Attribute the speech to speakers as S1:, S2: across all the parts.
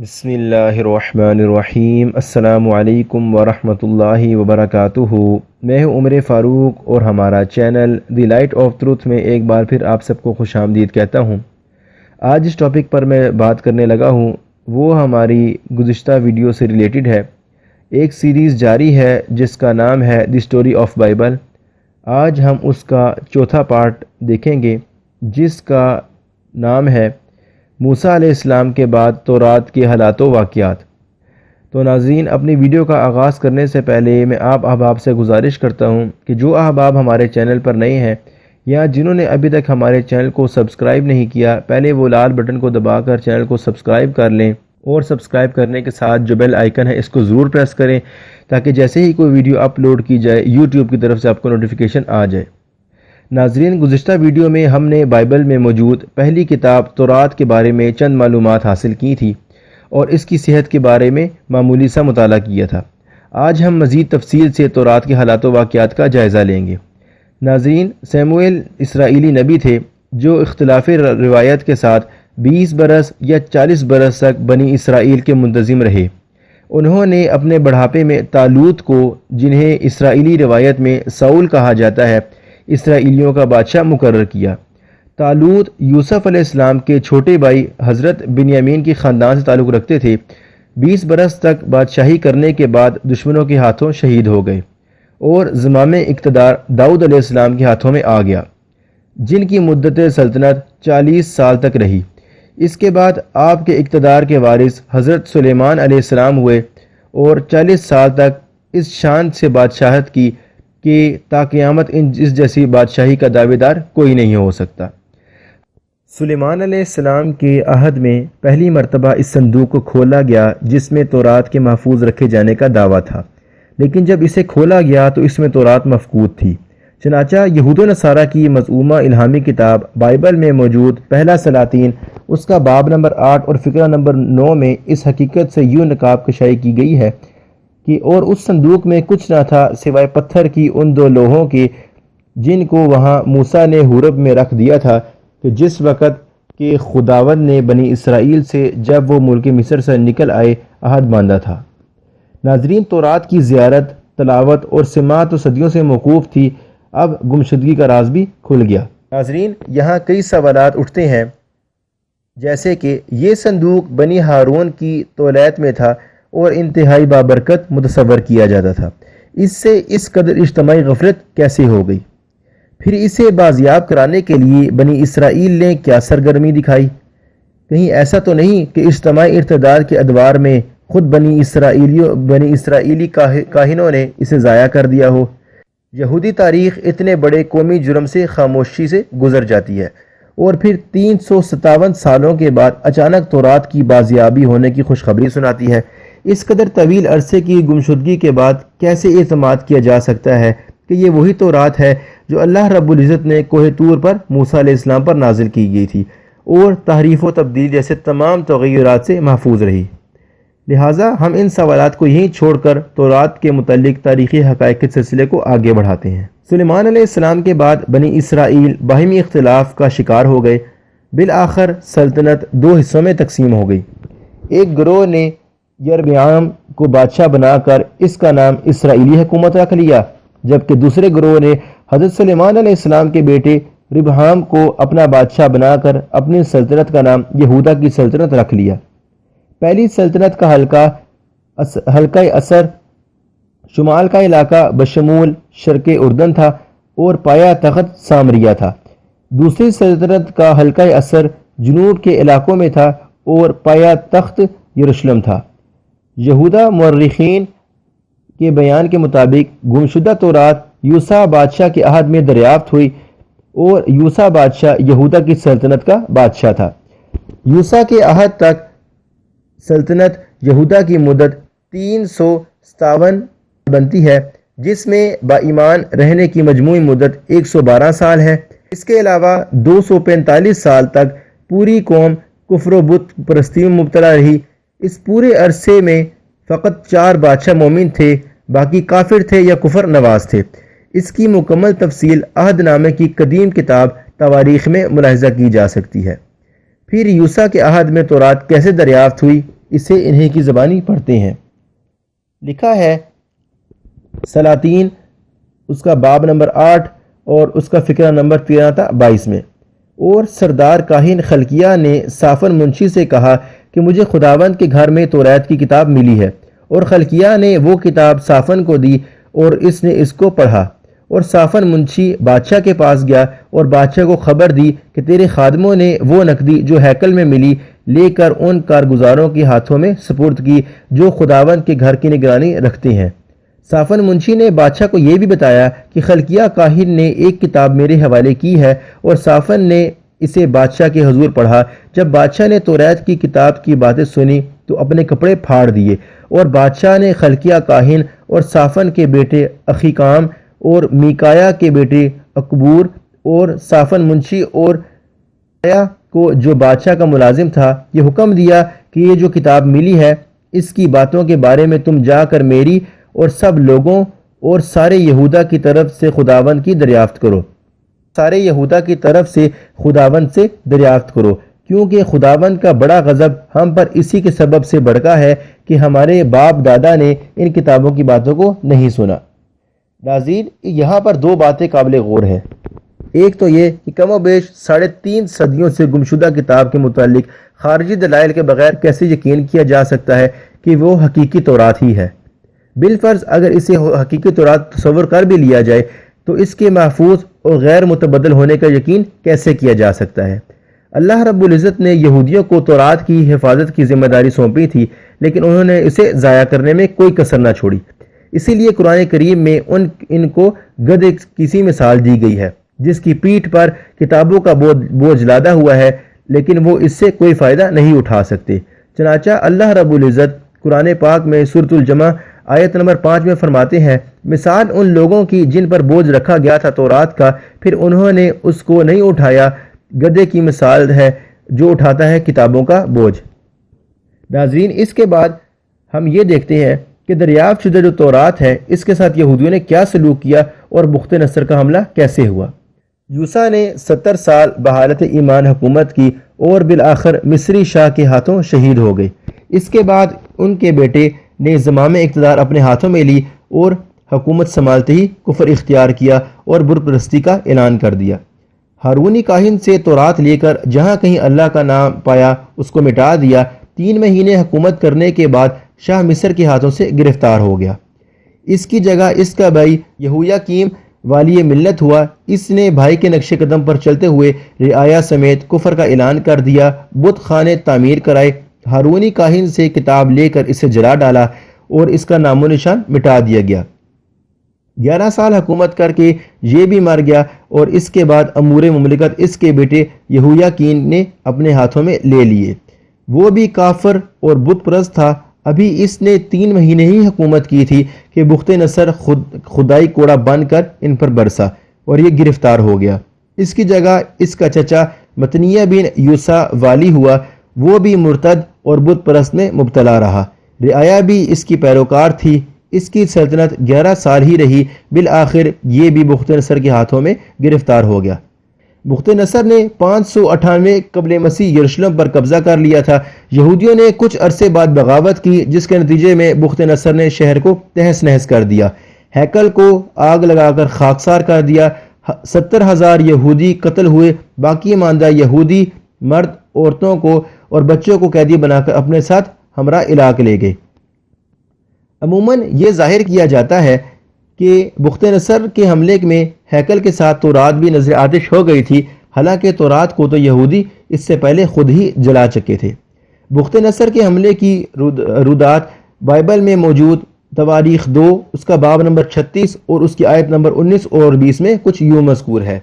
S1: بسم اللہ الرحمن الرحیم۔ السلام علیکم ورحمۃ اللہ وبرکاتہ۔ میں ہوں عمر فاروق اور ہمارا channel the light of truth میں ایک بار پھر آپ سب کو خوش آمدید کہتا ہوں۔ آج جس ٹاپک پر میں بات کرنے لگا ہوں وہ ہماری گزشتہ ویڈیو سے ریلیٹڈ ہے۔ ایک سیریز جاری ہے جس کا نام ہے دی اسٹوری آف بائبل۔ آج ہم اس کا چوتھا پارٹ دیکھیں گے جس کا نام ہے موسیٰ علیہ السلام کے بعد تورات کے حالات و واقعات۔ تو ناظرین، اپنی ویڈیو کا آغاز کرنے سے پہلے میں آپ احباب سے گزارش کرتا ہوں کہ جو احباب ہمارے چینل پر نئے ہیں یا جنہوں نے ابھی تک ہمارے چینل کو سبسکرائب نہیں کیا، پہلے وہ لال بٹن کو دبا کر چینل کو سبسکرائب کر لیں اور سبسکرائب کرنے کے ساتھ جو بیل آئیکن ہے اس کو ضرور پریس کریں تاکہ جیسے ہی کوئی ویڈیو اپلوڈ کی جائے یوٹیوب کی طرف سے آپ کو نوٹیفیکیشن آ جائے۔ ناظرین، گزشتہ ویڈیو میں ہم نے بائبل میں موجود پہلی کتاب تورات کے بارے میں چند معلومات حاصل کی تھی اور اس کی صحت کے بارے میں معمولی سا مطالعہ کیا تھا۔ آج ہم مزید تفصیل سے تورات کے حالات و واقعات کا جائزہ لیں گے۔ ناظرین، سیموئیل اسرائیلی نبی تھے جو اختلاف روایت کے ساتھ 20 برس یا 40 برس تک بنی اسرائیل کے منتظم رہے۔ انہوں نے اپنے بڑھاپے میں طالوت کو، جنہیں اسرائیلی روایت میں ساؤل کہا جاتا ہے، اسرائیلیوں کا بادشاہ مقرر کیا۔ طالوت یوسف علیہ السلام کے چھوٹے بھائی حضرت بنیامین کی خاندان سے تعلق رکھتے تھے۔ 20 برس تک بادشاہی کرنے کے بعد دشمنوں کے ہاتھوں شہید ہو گئے اور زمام اقتدار داؤد علیہ السلام کے ہاتھوں میں آ گیا، جن کی مدت سلطنت 40 سال تک رہی۔ اس کے بعد آپ کے اقتدار کے وارث حضرت سلیمان علیہ السلام ہوئے اور 40 سال تک اس شان سے بادشاہت کی کہ تا قیامت اس جیسی بادشاہی کا دعوے دار کوئی نہیں ہو سکتا۔ سلیمان علیہ السلام کے عہد میں پہلی مرتبہ اس صندوق کو کھولا گیا جس میں تورات کے محفوظ رکھے جانے کا دعویٰ تھا، لیکن جب اسے کھولا گیا تو اس میں تورات مفقود تھی۔ چنانچہ یہود و نصارہ کی مزعومہ الہامی کتاب بائبل میں موجود پہلا سلاطین، اس کا باب نمبر 8 اور فقرہ نمبر 9 میں اس حقیقت سے یوں نقاب کشائی کی گئی ہے کہ اور اس صندوق میں کچھ نہ تھا سوائے پتھر کی ان 2 لوہوں کے جن کو وہاں موسیٰ نے حورب میں رکھ دیا تھا کہ جس وقت کہ خداوند نے بنی اسرائیل سے جب وہ ملک مصر سے نکل آئے عہد باندھا تھا۔ ناظرین، تورات کی زیارت، تلاوت اور سماعت و صدیوں سے موقوف تھی، اب گمشدگی کا راز بھی کھل گیا۔ ناظرین، یہاں کئی سوالات اٹھتے ہیں جیسے کہ یہ صندوق بنی ہارون کی تولیت میں تھا اور انتہائی بابرکت متصور کیا جاتا تھا، اس سے اس قدر اجتماعی غفلت کیسے ہو گئی؟ پھر اسے بازیاب کرانے کے لیے بنی اسرائیل نے کیا سرگرمی دکھائی؟ کہیں ایسا تو نہیں کہ اجتماعی ارتداد کے ادوار میں خود بنی اسرائیلی کاہنوں نے اسے ضائع کر دیا ہو؟ یہودی تاریخ اتنے بڑے قومی جرم سے خاموشی سے گزر جاتی ہے اور پھر 357 سالوں کے بعد اچانک تورات کی بازیابی ہونے کی خوشخبری سناتی ہے۔ اس قدر طویل عرصے کی گمشدگی کے بعد کیسے اعتماد کیا جا سکتا ہے کہ یہ وہی تورات ہے جو اللہ رب العزت نے کوہ طور پر موسیٰ علیہ السلام پر نازل کی گئی تھی اور تحریف و تبدیل جیسے تمام تغیرات سے محفوظ رہی؟ لہٰذا ہم ان سوالات کو یہیں چھوڑ کر تورات کے متعلق تاریخی حقائق کے سلسلے کو آگے بڑھاتے ہیں۔ سلیمان علیہ السلام کے بعد بنی اسرائیل باہمی اختلاف کا شکار ہو گئے۔ بالآخر سلطنت 2 حصوں میں تقسیم ہو گئی۔ ایک گروہ نے یربعام کو بادشاہ بنا کر اس کا نام اسرائیلی حکومت رکھ لیا، جبکہ دوسرے گروہ نے حضرت سلیمان علیہ السلام کے بیٹے ربعام کو اپنا بادشاہ بنا کر اپنی سلطنت کا نام یہودا کی سلطنت رکھ لیا۔ پہلی سلطنت کا حلقہ اثر شمال کا علاقہ بشمول شرق اردن تھا اور پایا تخت سامریہ تھا۔ دوسری سلطنت کا حلقہ اثر جنوب کے علاقوں میں تھا اور پایا تخت یروشلم تھا۔ یہودا مورخین کے بیان کے مطابق گمشدہ تورات یوسا بادشاہ کے عہد میں دریافت ہوئی اور یوسا بادشاہ یہودا کی سلطنت کا بادشاہ تھا۔ یوسا کے عہد تک سلطنت یہودا کی مدت 357 بنتی ہے، جس میں با ایمان رہنے کی مجموعی مدت 112 سال ہے۔ اس کے علاوہ 245 سال تک پوری قوم کفر و بت پرستی میں مبتلا رہی۔ اس پورے عرصے میں فقط 4 بادشاہ مومن تھے، باقی کافر تھے یا کفر نواز تھے۔ اس کی مکمل تفصیل عہد نامے کی قدیم کتاب تواریخ میں ملاحظہ کی جا سکتی ہے۔ پھر یوسا کے عہد میں تورات کیسے دریافت ہوئی، اسے انہیں کی زبانی پڑھتے ہیں۔ لکھا ہے سلاطین اس کا باب نمبر 8 اور اس کا فقرہ نمبر 13 تا 22 میں۔ اور سردار کاہن خلقیہ نے صافن منشی سے کہا کہ مجھے خداوند کے گھر میں توریت کی کتاب ملی ہے، اور خلقیہ نے وہ کتاب صافن کو دی اور اس نے اس کو پڑھا۔ اور صافن منشی بادشاہ کے پاس گیا اور بادشاہ کو خبر دی کہ تیرے خادموں نے وہ نقدی جو ہیکل میں ملی لے کر ان کارگزاروں کے ہاتھوں میں سپرد کی جو خداوند کے گھر کی نگرانی رکھتے ہیں۔ صافن منشی نے بادشاہ کو یہ بھی بتایا کہ خلقیہ کاہن نے ایک کتاب میرے حوالے کی ہے، اور صافن نے اسے بادشاہ کے حضور پڑھا۔ جب بادشاہ نے توریت کی کتاب کی باتیں سنی تو اپنے کپڑے پھاڑ دیے، اور بادشاہ نے خلقیہ کاہن اور صافن کے بیٹے اخیکام اور میکایا کے بیٹے اکبور اور صافن منشی اور کو جو بادشاہ کا ملازم تھا یہ حکم دیا کہ یہ جو کتاب ملی ہے اس کی باتوں کے بارے میں تم جا کر میری اور سب لوگوں اور سارے یہودا کی طرف سے خداوند کی دریافت کرو، سارے یہودا کی طرف سے خداوند سے دریافت کرو، کیونکہ خداوند کا بڑا غضب ہم پر اسی کے سبب سے بھڑکا ہے کہ ہمارے باپ دادا نے ان کتابوں کی باتوں کو نہیں سنا۔ ناظرین، یہاں پر دو باتیں قابل غور ہیں۔ ایک تو یہ کہ کم و بیش 3.5 صدیوں سے گمشدہ کتاب کے متعلق خارجی دلائل کے بغیر کیسے یقین کیا جا سکتا ہے کہ وہ حقیقی تورات ہی ہے؟ بالفرض اگر اسے حقیقی تورات تصور کر بھی لیا جائے تو اس کے محفوظ اور غیر متبدل ہونے کا یقین کیسے کیا جا سکتا ہے؟ اللہ رب العزت نے یہودیوں کو تورات کی حفاظت کی ذمہ داری سونپی تھی، لیکن انہوں نے اسے ضائع کرنے میں کوئی کسر نہ چھوڑی۔ اسی لیے قرآن کریم میں ان کو گدھے کی سی مثال دی گئی ہے جس کی پیٹھ پر کتابوں کا بوجھ لادا ہوا ہے، لیکن وہ اس سے کوئی فائدہ نہیں اٹھا سکتے۔ چنانچہ اللہ رب العزت قرآن پاک میں سورۃ الجمع آیت نمبر 5 میں فرماتے ہیں، مثال ان لوگوں کی جن پر بوجھ رکھا گیا تھا تورات کا، پھر انہوں نے اس کو نہیں اٹھایا، گدھے کی مثال ہے جو اٹھاتا ہے کتابوں کا بوجھ۔ ناظرین، اس کے بعد ہم یہ دیکھتے ہیں کہ دریافت شدہ جو تورات ہے اس کے ساتھ یہودیوں نے کیا سلوک کیا اور بخت نصر کا حملہ کیسے ہوا۔ یوسا نے 70 سال بحالت ایمان حکومت کی اور بالآخر مصری شاہ کے ہاتھوں شہید ہو گئے۔ اس کے بعد ان کے بیٹے نے زمام اقتدار اپنے ہاتھوں میں لی اور حکومت سنبھالتے ہی کفر اختیار کیا اور بت پرستی کا اعلان کر دیا۔ ہارونی کاہن سے تورات لے کر جہاں کہیں اللہ کا نام پایا اس کو مٹا دیا۔ 3 مہینے حکومت کرنے کے بعد شاہ مصر کے ہاتھوں سے گرفتار ہو گیا۔ اس کی جگہ اس کا بھائی یہویاکیم والی ملت ہوا۔ اس نے بھائی کے نقش قدم پر چلتے ہوئے رعایا سمیت کفر کا اعلان کر دیا، بت خانے تعمیر کرائے، ہارونی کاہن سے کتاب لے کر اسے جلا ڈالا اور اس کا نام و نشان مٹا دیا گیا۔ 11 سال حکومت کر کے یہ بھی مر گیا اور اس کے بعد امور مملکت اس کے بیٹے یہویاکین نے اپنے ہاتھوں میں لے لیے۔ وہ بھی کافر اور بت پرست تھا۔ ابھی اس نے 3 مہینے ہی حکومت کی تھی کہ بخت نصر خدائی کوڑا بن کر ان پر برسا اور یہ گرفتار ہو گیا۔ اس کی جگہ اس کا چچا متنیہ بن یوسا والی ہوا، وہ بھی مرتد اور بت پرست میں مبتلا رہا۔ رعایا بھی اس کی پیروکار تھی۔ اس کی سلطنت 11 سال ہی رہی، بالآخر یہ بھی بخت نصر کے ہاتھوں میں گرفتار ہو گیا۔ بخت نصر نے 598 قبل مسیح یروشلم پر قبضہ کر لیا تھا۔ یہودیوں نے کچھ عرصے بعد بغاوت کی جس کے نتیجے میں بخت نصر نے شہر کو تہس نہس کر دیا، ہیکل کو آگ لگا کر خاکسار کر دیا۔ 70,000 یہودی قتل ہوئے، باقی ماندہ یہودی مرد، عورتوں کو اور بچوں کو قیدی بنا کر اپنے ساتھ ہمراہ علاق لے گئے۔ عموماً یہ ظاہر کیا جاتا ہے کہ بخت نصر کے حملے میں ہیکل کے ساتھ تورات بھی نظر آتش ہو گئی تھی، حالانکہ تورات کو تو یہودی اس سے پہلے خود ہی جلا چکے تھے۔ بخت نصر کے حملے کی رودات بائبل میں موجود تواریخ 2 اس کا باب نمبر 36 اور اس کی آیت نمبر 19 اور 20 میں کچھ یوں مذکور ہے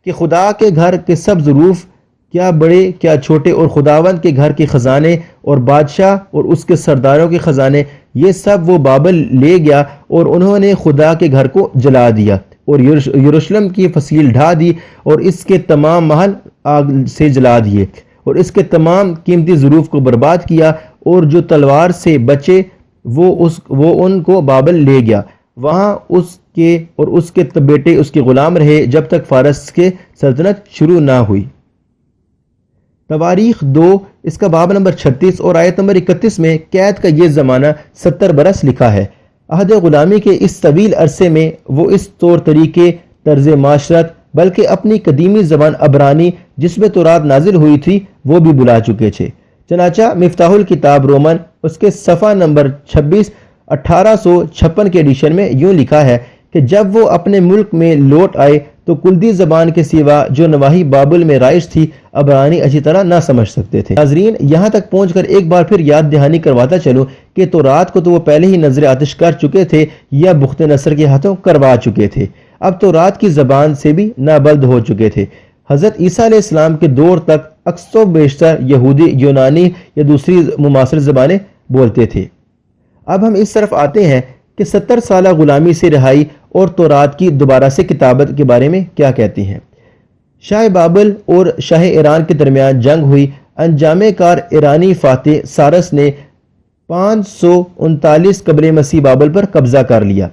S1: کہ خدا کے گھر کے سب ظروف، کیا بڑے کیا چھوٹے، اور خداوند کے گھر کے خزانے اور بادشاہ اور اس کے سرداروں کے خزانے، یہ سب وہ بابل لے گیا اور انہوں نے خدا کے گھر کو جلا دیا اور یروشلم کی فصیل ڈھا دی اور اس کے تمام محل آگ سے جلا دیے اور اس کے تمام قیمتی ظروف کو برباد کیا، اور جو تلوار سے بچے وہ ان کو بابل لے گیا، وہاں اس کے اور اس کے بیٹے اس کے غلام رہے جب تک فارس کے سلطنت شروع نہ ہوئی۔ تواریخ 2 اس کا باب نمبر 36 اور آیت نمبر 31 میں قید کا یہ زمانہ 70 برس لکھا ہے۔ عہد غلامی کے اس طویل عرصے میں وہ اس طور طریقے، طرز معاشرت، بلکہ اپنی قدیمی زبان عبرانی جس میں تورات نازل ہوئی تھی وہ بھی بلا چکے تھے۔ چنانچہ مفتاح الکتاب رومن اس کے صفحہ نمبر 26 1856 کے ایڈیشن میں یوں لکھا ہے کہ جب وہ اپنے ملک میں لوٹ آئے تو کلدی زبان کے سوا جو نواحی بابل میں رائج تھی عبرانی اچھی طرح نہ سمجھ سکتے تھے۔ ناظرین، یہاں تک پہنچ کر ایک بار پھر یاد دہانی کرواتا چلوں کہ تورات کو تو وہ پہلے ہی نظر آتش کر چکے تھے یا بخت نصر کے ہاتھوں کروا چکے تھے، اب تورات کی زبان سے بھی نابلد ہو چکے تھے۔ حضرت عیسیٰ علیہ السلام کے دور تک اکثر و بیشتر یہودی، یونانی یا دوسری مماثل زبانیں بولتے تھے۔ اب ہم اس طرف آتے ہیں کہ 70 سالہ غلامی سے رہائی اور تورات کی دوبارہ سے کتابت کے بارے میں کیا کہتے ہیں۔ شاہ بابل اور شاہ ایران کے درمیان جنگ ہوئی۔ انجام کار ایرانی فاتح سارس نے 539 قبل مسیح بابل پر قبضہ کر لیا،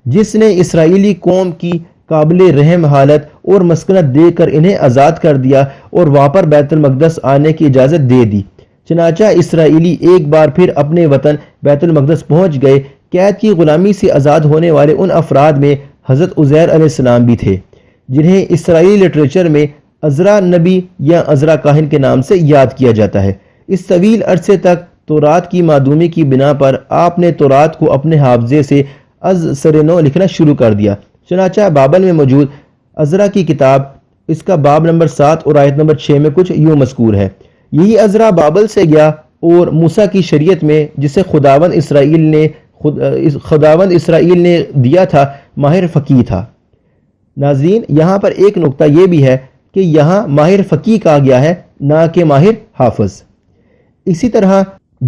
S1: جس نے اسرائیلی قوم کی قابل رحم حالت اور مسکنت دے کر انہیں آزاد کر دیا اور وہاں پر بیت المقدس آنے کی اجازت دے دی۔ چنانچہ اسرائیلی ایک بار پھر اپنے وطن بیت المقدس پہنچ گئے۔ قید کی غلامی سے آزاد ہونے والے ان افراد میں حضرت عزیر علیہ السلام بھی تھے، جنہیں اسرائیلی لٹریچر میں عزرا نبی یا عزرا کاہن کے نام سے یاد کیا جاتا ہے۔ اس طویل عرصے تک تورات کی معدومی کی بنا پر آپ نے تورات کو اپنے حافظے سے از سر نو لکھنا شروع کر دیا۔ چنانچہ بابل میں موجود عزرا کی کتاب اس کا باب نمبر 7 اور آیت نمبر 6 میں کچھ یوں مذکور ہے: یہی عزرا بابل سے گیا اور موسیٰ کی شریعت میں جسے خداوند اسرائیل نے دیا تھا ماہر فقیہ تھا۔ ناظرین، یہاں پر ایک نقطہ یہ بھی ہے کہ یہاں ماہر فقیہ کہا گیا ہے، نہ کہ ماہر حافظ۔ اسی طرح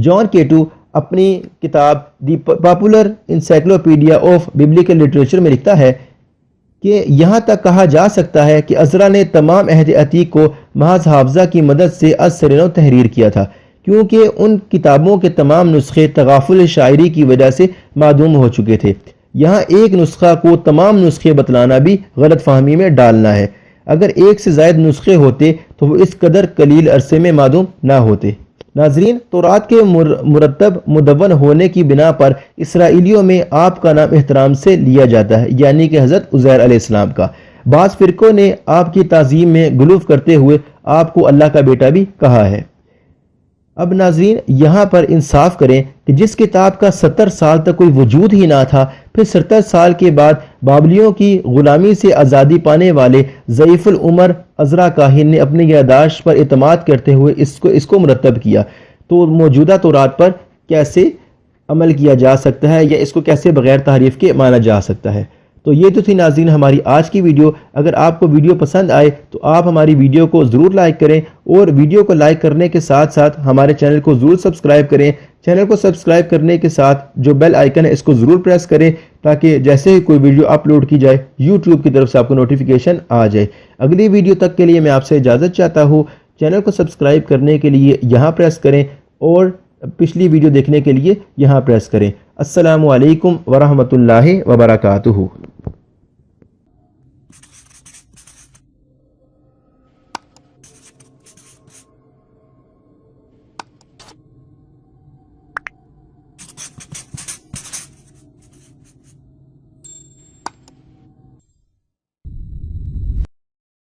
S1: جان کیٹو اپنی کتاب the popular encyclopaedia of biblical literature میں لکھتا ہے کہ یہاں تک کہا جا سکتا ہے کہ عزرا نے تمام عہد عتیق کو محض حافظہ کی مدد سے از سر نو تحریر کیا تھا، کیونکہ ان کتابوں کے تمام نسخے تغافل شاعری کی وجہ سے معدوم ہو چکے تھے۔ یہاں ایک نسخہ کو تمام نسخے بتلانا بھی غلط فہمی میں ڈالنا ہے۔ اگر ایک سے زائد نسخے ہوتے تو وہ اس قدر قلیل عرصے میں معدوم نہ ہوتے۔ ناظرین، تورات کے مرتب مدون ہونے کی بنا پر اسرائیلیوں میں آپ کا نام احترام سے لیا جاتا ہے، یعنی کہ حضرت عزیر علیہ السلام کا۔ بعض فرقوں نے آپ کی تعظیم میں غلو کرتے ہوئے آپ کو اللہ کا بیٹا بھی کہا ہے۔ اب ناظرین، یہاں پر انصاف کریں کہ جس کتاب کا 70 سال تک کوئی وجود ہی نہ تھا، پھر 70 سال کے بعد بابلیوں کی غلامی سے آزادی پانے والے ضعیف العمر عزرا کاہن نے اپنی یادداشت پر اعتماد کرتے ہوئے اس کو مرتب کیا، تو موجودہ تورات پر کیسے عمل کیا جا سکتا ہے یا اس کو کیسے بغیر تحریف کے مانا جا سکتا ہے؟ تو یہ تو تھی ناظرین ہماری آج کی ویڈیو۔ اگر آپ کو ویڈیو پسند آئے تو آپ ہماری ویڈیو کو ضرور لائک کریں، اور ویڈیو کو لائک کرنے کے ساتھ ساتھ ہمارے چینل کو ضرور سبسکرائب کریں۔ چینل کو سبسکرائب کرنے کے ساتھ جو بیل آئیکن ہے اس کو ضرور پریس کریں، تاکہ جیسے ہی کوئی ویڈیو اپلوڈ کی جائے یوٹیوب کی طرف سے آپ کو نوٹیفیکیشن آ جائے۔ اگلی ویڈیو تک کے لیے میں آپ سے اجازت چاہتا ہوں۔ چینل کو سبسکرائب کرنے کے لیے یہاں پریس کریں اور پچھلی ویڈیو دیکھنے کے لیے یہاں پریس کریں۔ السلام علیکم ورحمۃ اللہ وبرکاتہ۔